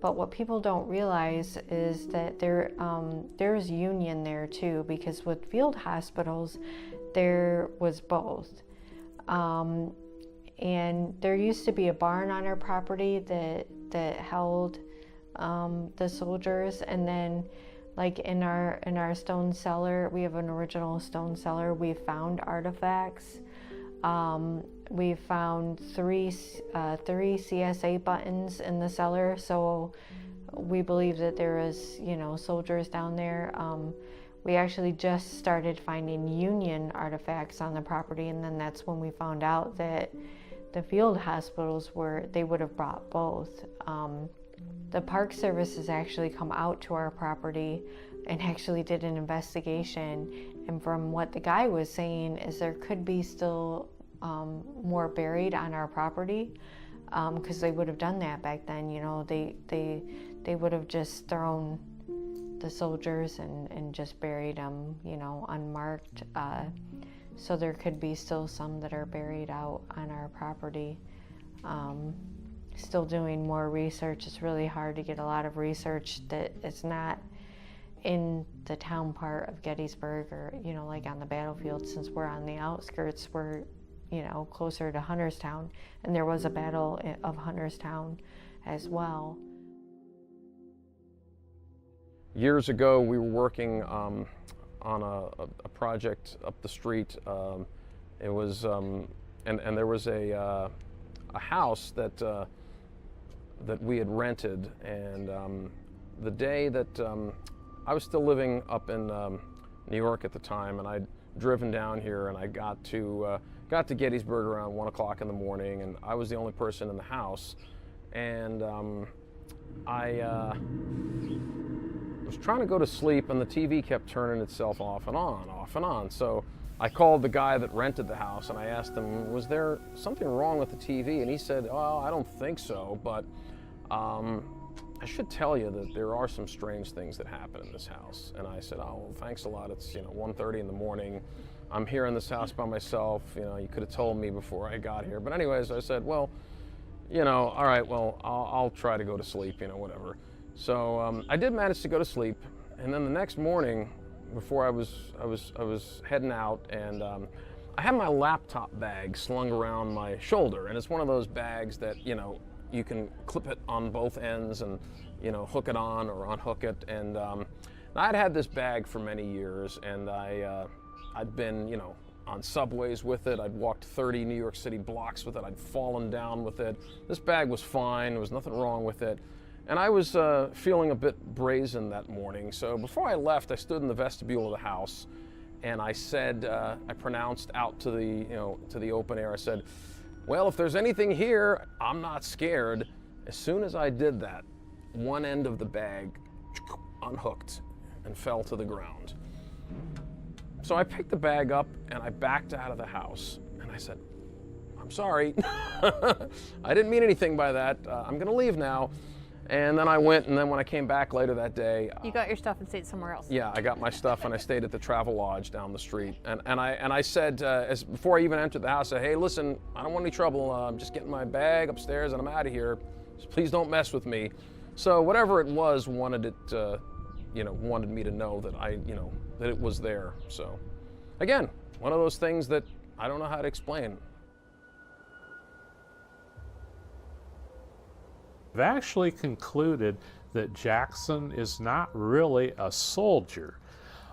But what people don't realize is that there's Union there too, because with field hospitals, there was both. And there used to be a barn on our property that held the soldiers, and then like in our stone cellar, we have an original stone cellar. We found artifacts. We found three CSA buttons in the cellar, so we believe that there is, soldiers down there. We actually just started finding Union artifacts on the property, and then that's when we found out that the field hospitals would have brought both. The Park Service has actually come out to our property and actually did an investigation, and from what the guy was saying is there could be still more buried on our property, because they would have done that back then. They would have just thrown the soldiers and just buried them, unmarked. So there could be still some that are buried out on our property. still doing more research. It's really hard to get a lot of research that is not in the town part of Gettysburg or, you know, like on the battlefield. Since we're on the outskirts, we're, you know, closer to Hunterstown, and there was a battle of Hunterstown as well. Years ago, we were working on a project up the street. It was, and there was a house that we had rented, and the day that I was still living up in New York at the time, and I'd driven down here, and I got to Gettysburg around 1 o'clock in the morning, and I was the only person in the house, and I was trying to go to sleep, and the TV kept turning itself off and on, off and on. So I called the guy that rented the house, and I asked him, was there something wrong with the TV? And he said, well, I don't think so, but I should tell you that there are some strange things that happen in this house. And I said, oh, well, thanks a lot. It's, 1:30 in the morning. I'm here in this house by myself. You could have told me before I got here. But anyways, I said, well, all right, well, I'll try to go to sleep, whatever. So I did manage to go to sleep. And then the next morning, before I was heading out, and I had my laptop bag slung around my shoulder. And it's one of those bags that, you can clip it on both ends and, hook it on or unhook it. And I'd had this bag for many years, and I'd been, on subways with it. I'd walked 30 New York City blocks with it. I'd fallen down with it. This bag was fine. There was nothing wrong with it. And I was feeling a bit brazen that morning. So before I left, I stood in the vestibule of the house, and I said, I pronounced out to the open air. I said, well, if there's anything here, I'm not scared. As soon as I did that, one end of the bag unhooked and fell to the ground. So I picked the bag up and I backed out of the house, and I said, I'm sorry. I didn't mean anything by that. I'm gonna leave now. And then I went, and then when I came back later that day, you got your stuff and stayed somewhere else. Yeah, I got my stuff, and I stayed at the Travel Lodge down the street. And I said, before I even entered the house, I said, hey, listen, I don't want any trouble. I'm just getting my bag upstairs, and I'm out of here. So please don't mess with me. So whatever it was wanted me to know that that it was there. So again, one of those things that I don't know how to explain. I've actually concluded that Jackson is not really a soldier.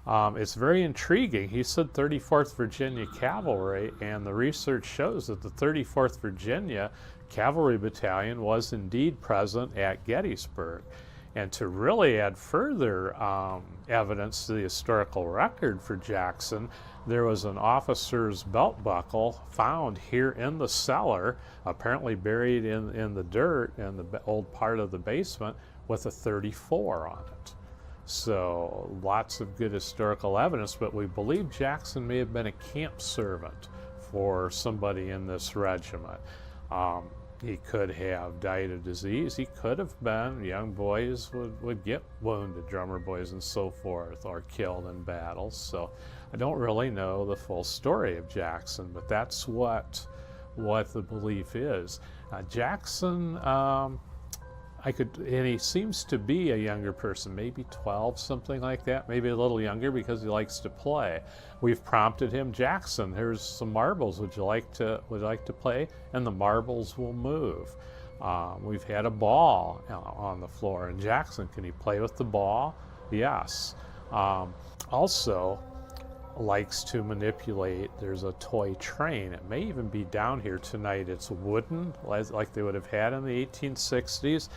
It's very intriguing. He said 34th Virginia Cavalry, and the research shows that the 34th Virginia Cavalry Battalion was indeed present at Gettysburg. And to really add further evidence to the historical record for Jackson, there was an officer's belt buckle found here in the cellar, apparently buried in the dirt in the old part of the basement, with a 34 on it. So lots of good historical evidence, but we believe Jackson may have been a camp servant for somebody in this regiment. He could have died of disease. He could have been, young boys would get wounded, drummer boys and so forth, or killed in battles. So I don't really know the full story of Jackson, but that's what the belief is. Jackson, and he seems to be a younger person, maybe 12, something like that, maybe a little younger because he likes to play. We've prompted him, Jackson, here's some marbles, would you like to play? And the marbles will move. We've had a ball on the floor, and Jackson, can he play with the ball? Yes. Also likes to manipulate, there's a toy train. It may even be down here tonight. It's wooden, like they would have had in the 1860s.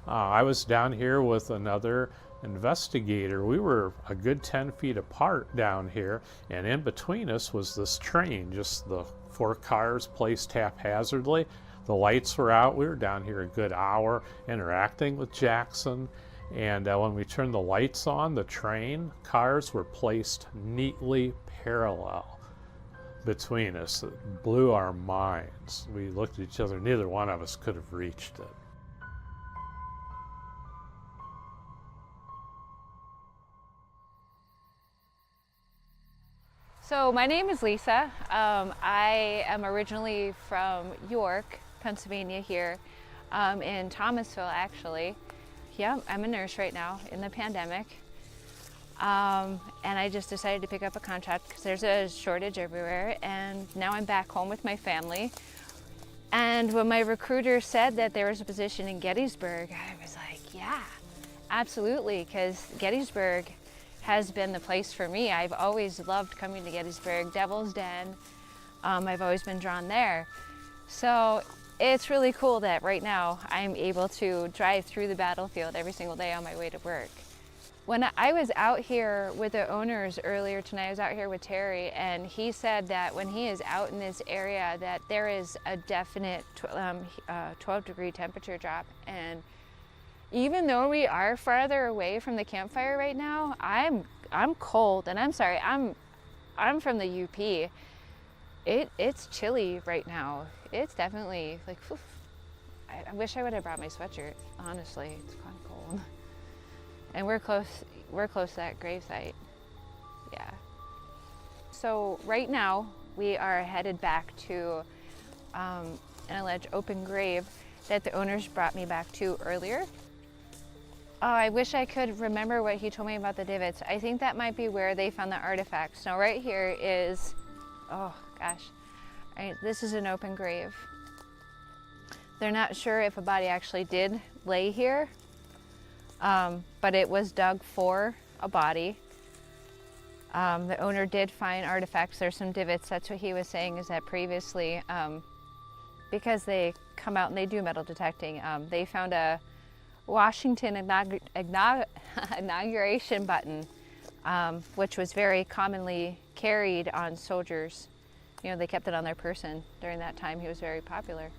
I was down here with another investigator. We were a good 10 feet apart down here, and in between us was this train, just the 4 cars placed haphazardly. The lights were out. We were down here a good hour interacting with Jackson. And when we turned the lights on, the train cars were placed neatly parallel between us. It blew our minds. We looked at each other. Neither one of us could have reached it. So my name is Lisa. I am originally from York, Pennsylvania here. in Thomasville, actually. Yeah, I'm a nurse right now in the pandemic. And I just decided to pick up a contract because there's a shortage everywhere. And now I'm back home with my family. And when my recruiter said that there was a position in Gettysburg, I was like, yeah, absolutely, because Gettysburg has been the place for me. I've always loved coming to Gettysburg, Devil's Den. I've always been drawn there. So it's really cool that right now I'm able to drive through the battlefield every single day on my way to work. When I was out here with the owners earlier tonight, I was out here with Terry, and he said that when he is out in this area that there is a definite 12-degree temperature drop. And even though we are farther away from the campfire right now, I'm cold, and I'm sorry, I'm from the UP. It's chilly right now. It's definitely like, whew. I wish I would have brought my sweatshirt, honestly. It's kind of cold. And we're close to that gravesite. Yeah. So right now we are headed back to an alleged open grave that the owners brought me back to earlier. Oh, I wish I could remember what he told me about the divots. I think that might be where they found the artifacts. Now right here is, oh gosh, this is an open grave. They're not sure if a body actually did lay here. But it was dug for a body. The owner did find artifacts. There's some divots. That's what he was saying, is that previously, because they come out and they do metal detecting, they found a Washington inauguration button, which was very commonly carried on soldiers. You know, they kept it on their person during that time. He was very popular.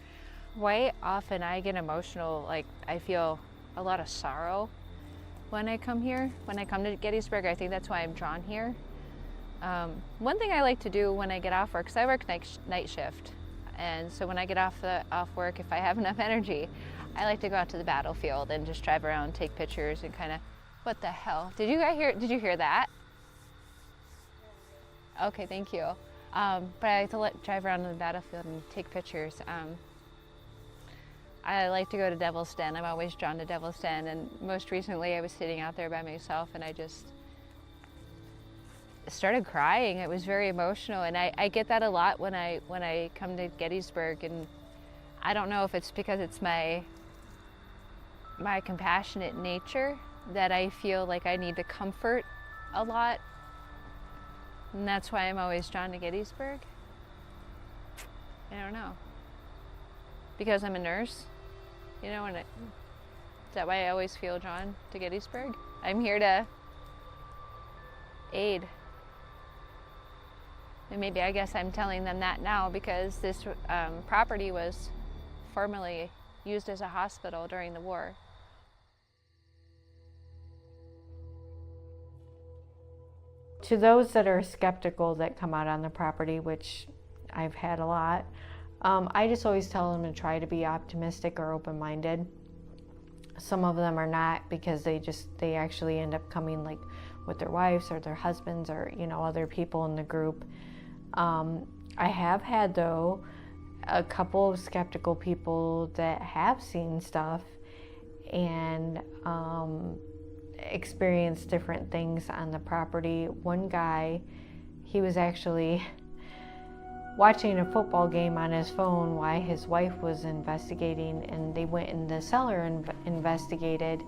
Quite often I get emotional, like I feel a lot of sorrow when I come here. When I come to Gettysburg, I think that's why I'm drawn here. One thing I like to do when I get off work, because I work night shift, and so when I get off work, if I have enough energy, I like to go out to the battlefield and just drive around, take pictures, and kind of, what the hell? Did you hear that? Okay, thank you. But I like to drive around on the battlefield and take pictures. I like to go to Devil's Den. I'm always drawn to Devil's Den, and most recently I was sitting out there by myself and I just started crying. It was very emotional, and I get that a lot when I come to Gettysburg, and I don't know if it's because it's my compassionate nature that I feel like I need to comfort a lot, and that's why I'm always drawn to Gettysburg. I don't know. Because I'm a nurse, you know, and is that why I always feel drawn to Gettysburg? I'm here to aid. And maybe I guess I'm telling them that now because this property was formerly used as a hospital during the war. To those that are skeptical that come out on the property, which I've had a lot, I just always tell them to try to be optimistic or open-minded. Some of them are not, because they actually end up coming like with their wives or their husbands or, you know, other people in the group. I have had, though, a couple of skeptical people that have seen stuff and experienced different things on the property. One guy, he was actually watching a football game on his phone while his wife was investigating, and they went in the cellar and investigated,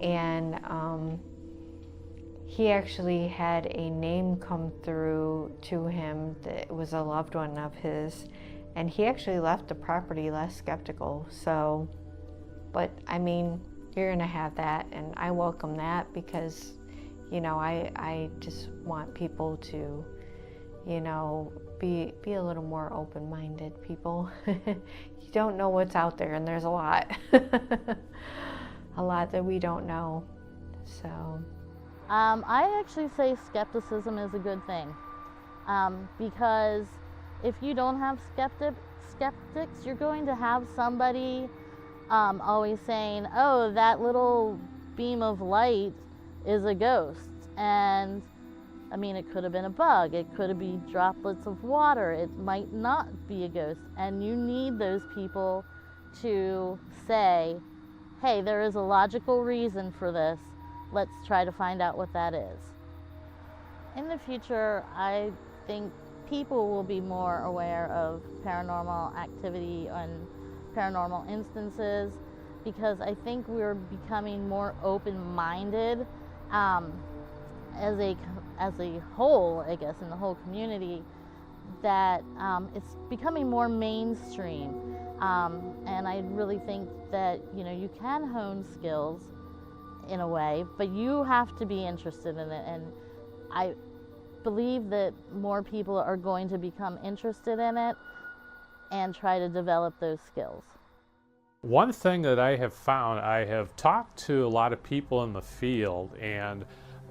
and he actually had a name come through to him that was a loved one of his, and he actually left the property less skeptical. So, but I mean, you're gonna have that, and I welcome that, because, you know, I just want people to, you know, be a little more open-minded, people. You don't know what's out there, and there's a lot. A lot that we don't know. So I actually say skepticism is a good thing, because if you don't have skeptics, you're going to have somebody always saying, oh, that little beam of light is a ghost. And I mean, it could have been a bug, it could be droplets of water, it might not be a ghost. And you need those people to say, hey, there is a logical reason for this. Let's try to find out what that is. In the future, I think people will be more aware of paranormal activity and paranormal instances, because I think we're becoming more open-minded as a whole, I guess, in the whole community, that it's becoming more mainstream. And I really think that, you know, you can hone skills in a way, but you have to be interested in it. And I believe that more people are going to become interested in it and try to develop those skills. One thing that I have found, I have talked to a lot of people in the field, and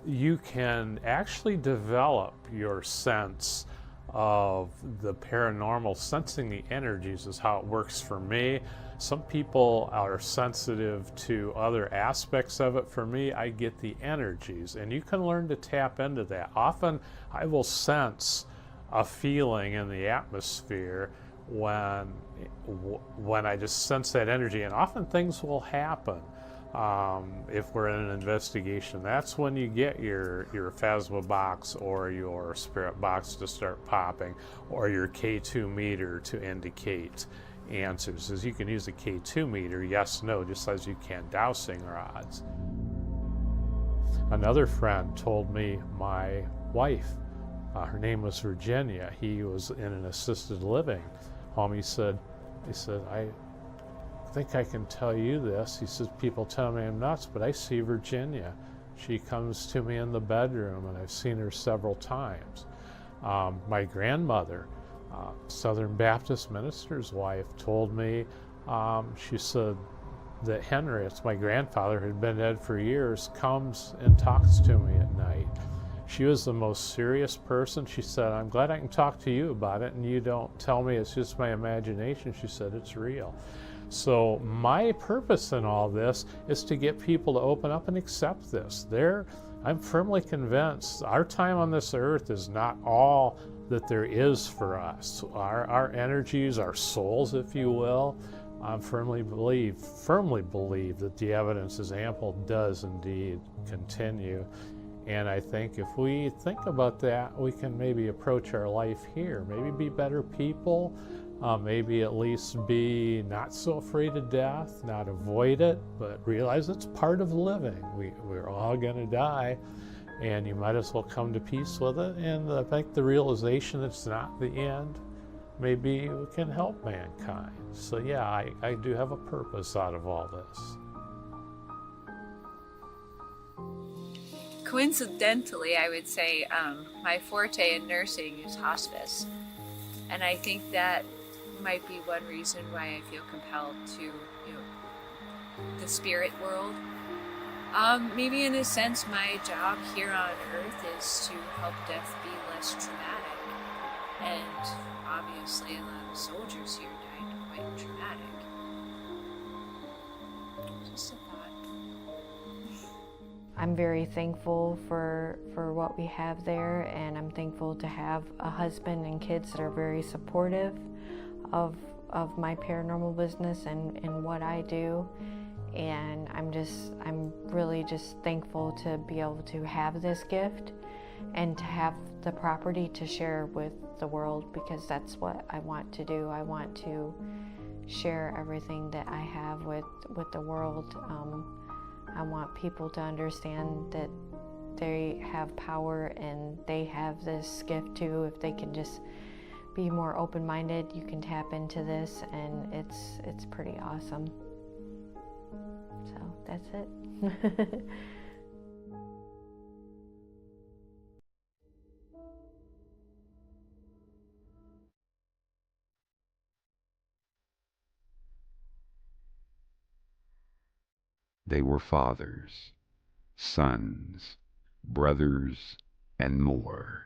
you can actually develop your sense of the paranormal. Sensing the energies is how it works for me. Some people are sensitive to other aspects of it. For me, I get the energies, and you can learn to tap into that. Often I will sense a feeling in the atmosphere when I just sense that energy, and often things will happen. If we're in an investigation, that's when you get your phasma box or your spirit box to start popping, or your K2 meter to indicate answers. As you can use a K2 meter, yes, no, just as you can dowsing rods. Another friend told me my wife, her name was Virginia, he was in an assisted living home. He said, I think I can tell you this. He says, people tell me I'm nuts, but I see Virginia. She comes to me in the bedroom, and I've seen her several times. My grandmother, Southern Baptist minister's wife, told me, she said that Henry, it's my grandfather, who'd been dead for years, comes and talks to me at night. She was the most serious person. She said, I'm glad I can talk to you about it, and you don't tell me it's just my imagination. She said, it's real. So my purpose in all this is to get people to open up and accept this. I'm firmly convinced our time on this earth is not all that there is for us. Our energies, our souls, if you will, I firmly believe that the evidence is ample, does indeed continue. And I think if we think about that, we can maybe approach our life here, maybe be better people, maybe at least be not so afraid of death, not avoid it, but realize it's part of living. We're all going to die, and you might as well come to peace with it. And I think the realization it's not the end, maybe we can help mankind. So yeah, I do have a purpose out of all this. Coincidentally, I would say my forte in nursing is hospice, and I think that might be one reason why I feel compelled to, the spirit world. Maybe in a sense, my job here on Earth is to help death be less traumatic, and obviously a lot of soldiers here died quite traumatic. Just a thought. I'm very thankful for what we have there, and I'm thankful to have a husband and kids that are very supportive of my paranormal business and what I do. And I'm really just thankful to be able to have this gift and to have the property to share with the world, because that's what I want to do. I want to share everything that I have with the world. I want people to understand that they have power and they have this gift too. If they can just be more open-minded, you can tap into this, and it's pretty awesome. So that's it. They were fathers, sons, brothers, and more,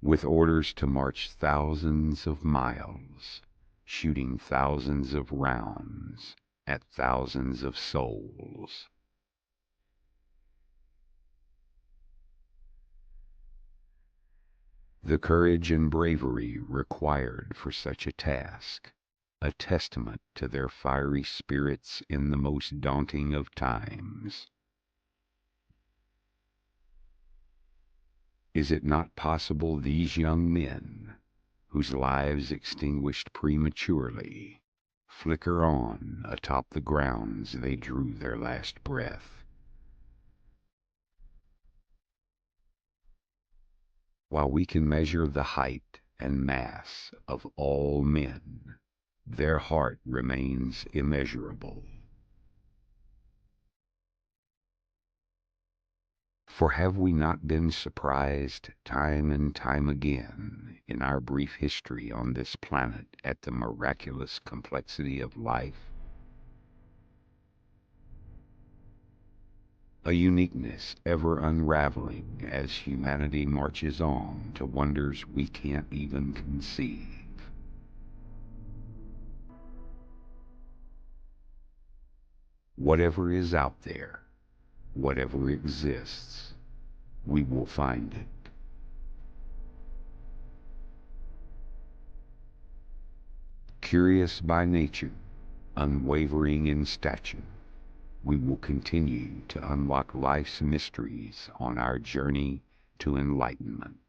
with orders to march thousands of miles, shooting thousands of rounds at thousands of souls. The courage and bravery required for such a task a testament to their fiery spirits in the most daunting of times. Is it not possible these young men, whose lives extinguished prematurely, flicker on atop the grounds they drew their last breath? While we can measure the height and mass of all men, their heart remains immeasurable. For have we not been surprised time and time again in our brief history on this planet at the miraculous complexity of life? A uniqueness ever unraveling as humanity marches on to wonders we can't even conceive. Whatever is out there, whatever exists, we will find it. Curious by nature, unwavering in stature, we will continue to unlock life's mysteries on our journey to enlightenment.